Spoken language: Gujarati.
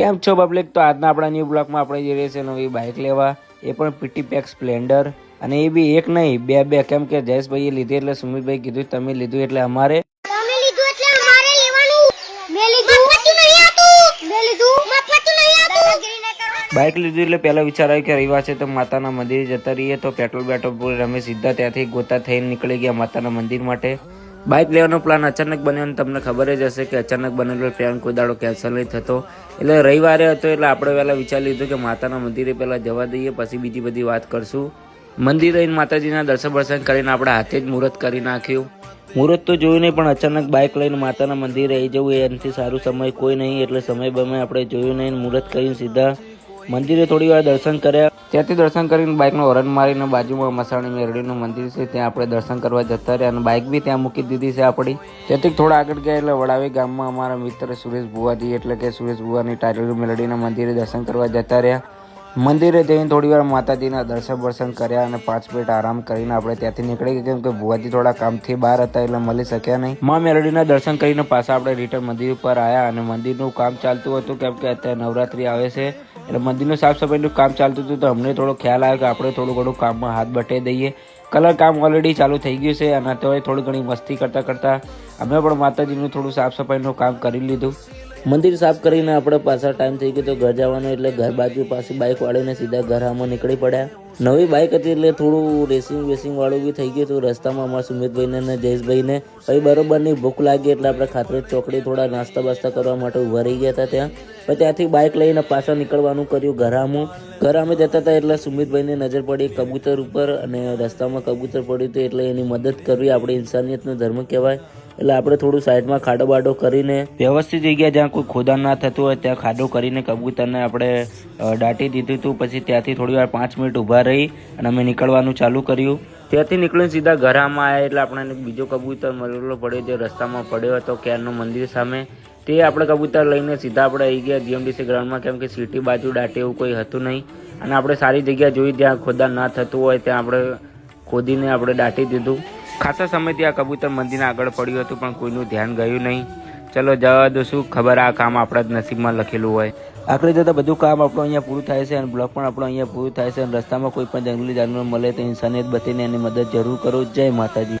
કેમ છો પબ્લિક? તો આજના આપણા ન્યૂ બ્લોગમાં આપણે જઈ રહ્યા છીએ નવી બાઇક લેવા, એ પણ પીટી પેક સ્પ્લેન્ડર. અને એ બી એક નહીં, બે કેમ કે જયેશભાઈએ લીધી એટલે સુમિતભાઈ કીધું તમે લીધું એટલે અમારે બાઇક લીધું. એટલે પહેલા વિચાર આવ્યો કે રવિવાર છે તો માતાના મંદિરે જતા રહીએ, તો પેટ્રોલ પૂરી અમે સીધા ત્યાંથી ગોતા થઈને નીકળી ગયા માતાના મંદિર માટે. બાઇક લેવાનો પ્લાન અચાનક બન્યો અને તમને ખબર જ હશે કે અચાનક બનેલો પ્લાન કોઈ દાડો કેન્સલ નહીં થતો. એટલે રવિવારે હતો એટલે આપણે પહેલાં વિચારી લીધું કે માતાના મંદિરે પહેલાં જવા દઈએ, પછી બીજી બધી વાત કરશું. મંદિરે રહીને માતાજીના દર્શન કરીને આપણે હાથે જ મુહૂર્ત કરી નાખ્યું. મુહૂર્ત તો જોયું નહીં, પણ અચાનક બાઇક લઈને માતાના મંદિરે આવી જવું એનાથી સારું સમય કોઈ નહીં. એટલે સમય બમે આપણે જોયું નહીં, મુહૂર્ત કરીને સીધા મંદિરે થોડી વાર દર્શન કર્યા. ત્યાંથી દર્શન કરીને બાઇકનો હોર્ન મારીને બાજુમાં મસાણી મેરડીનું મંદિર છે ત્યાં આપણે દર્શન કરવા જતા રહ્યા અને બાઇક બી ત્યાં મૂકી દીધી છે આપણી. ત્યાંથી થોડા આગળ ગયા એટલે વડાવી ગામમાં અમારા મિત્ર સુરેશ ભુવાજી એટલે કે સુરેશ ભુવાની ટાયર મેલડીના મંદિરે દર્શન કરવા જતા રહ્યા. મંદિરે જઈને થોડી વાર માતાજીના દર્શન કર્યા અને 5 મિનિટ આરામ કરીને આપણે ત્યાંથી નીકળી ગયા, કેમ કે ભુવાજી થોડા કામથી બહાર હતા એટલે મળી શક્યા નહીં. માં મેલડીના દર્શન કરીને પાછા આપણે રિટર્ન મંદિર ઉપર આવ્યા અને મંદિરનું કામ ચાલતું હતું, કેમ કે અત્યારે નવરાત્રી આવે છે એટલે મંદિરનું સાફ સફાઈનું કામ ચાલતું હતું. તો અમને થોડો ખ્યાલ આવ્યો કે આપણે થોડું ઘણું કામમાં હાથ બટાઈ દઈએ. કલર કામ ઓલરેડી ચાલુ થઈ ગયું છે અને તો થોડી ઘણી મસ્તી કરતાં અમે પણ માતાજીનું થોડું સાફ સફાઈનું કામ કરી લીધું. મંદિર સાફ કરીને આપણે પાછા ટાઈમ થઈ ગયો તો ઘર જવાનો, એટલે ઘર બાજુ પાસે બાઇક વાળીને સીધા ઘર આમાં નીકળી પડ્યા. નવી બાઇક હતી એટલે થોડું રેસિંગ વાળું બી થઈ ગયું હતું. રસ્તામાં અમારા સુમિતભાઈને અને જયેશભાઈને પછી બરોબરની ભૂખ લાગી એટલે આપણે ખાતરેજ ચોકડી થોડા નાસ્તા બાસ્તા કરવા માટે ઊભા રહી ગયા હતા ત્યાં. પછી ત્યાંથી બાઇક લઈને પાછા નીકળવાનું કર્યું ઘરામાં જતા હતા એટલે સુમિતભાઈને નજર પડી કબૂતર ઉપર અને રસ્તામાં કબૂતર પડ્યું હતું એટલે એની મદદ કરવી આપણે ઇન્સાનિયતનો ધર્મ કહેવાય. એટલે આપણે થોડું સાઈડમાં ખાડો બાડો કરીને વ્યવસ્થિત જગ્યા જ્યાં કોઈ ખોદાણ ના થતું હોય ત્યાં ખાડો કરીને કબૂતરને આપણે દાટી દીધું હતું. પછી ત્યાંથી થોડી વાર 5 મિનિટ ઊભા રહી અને અમે નીકળવાનું ચાલુ કર્યું. ત્યાંથી નીકળીને સીધા ઘરામાં આવ્યા એટલે આપણને બીજો કબૂતર મળેલો પડ્યો જે રસ્તામાં પડ્યો હતો કેરનું મંદિર સામે. તે આપણે કબૂતર લઈને સીધા આપણે આવી ગયા જીએમડીસી ગ્રાઉન્ડમાં, કેમ કે સિટી બાજુ દાટે એવું કોઈ હતું નહીં અને આપણે સારી જગ્યા જોઈ જ્યાં ખોદાણ ના થતું હોય ત્યાં આપણે ખોદીને આપણે દાટી દીધું. ખાસા સમયથી આ કબૂતર મંદિરના આગળ પડ્યું હતું પણ કોઈનું ધ્યાન ગયું નહીં. ચલો જવા દો, શું ખબર આ કામ આપણા જ નસીબમાં લખેલું હોય. આગળ જતાં બધું કામ આપણું અહીંયા પૂરું થાય છે અને બ્લોગ પણ આપણો અહીંયા પૂરું થાય છે. અને રસ્તામાં કોઈ પણ જંગલી જાનવર મળે તો ઇન્સાનિયત બતાવીને એની મદદ જરૂર કરો. જય માતાજી.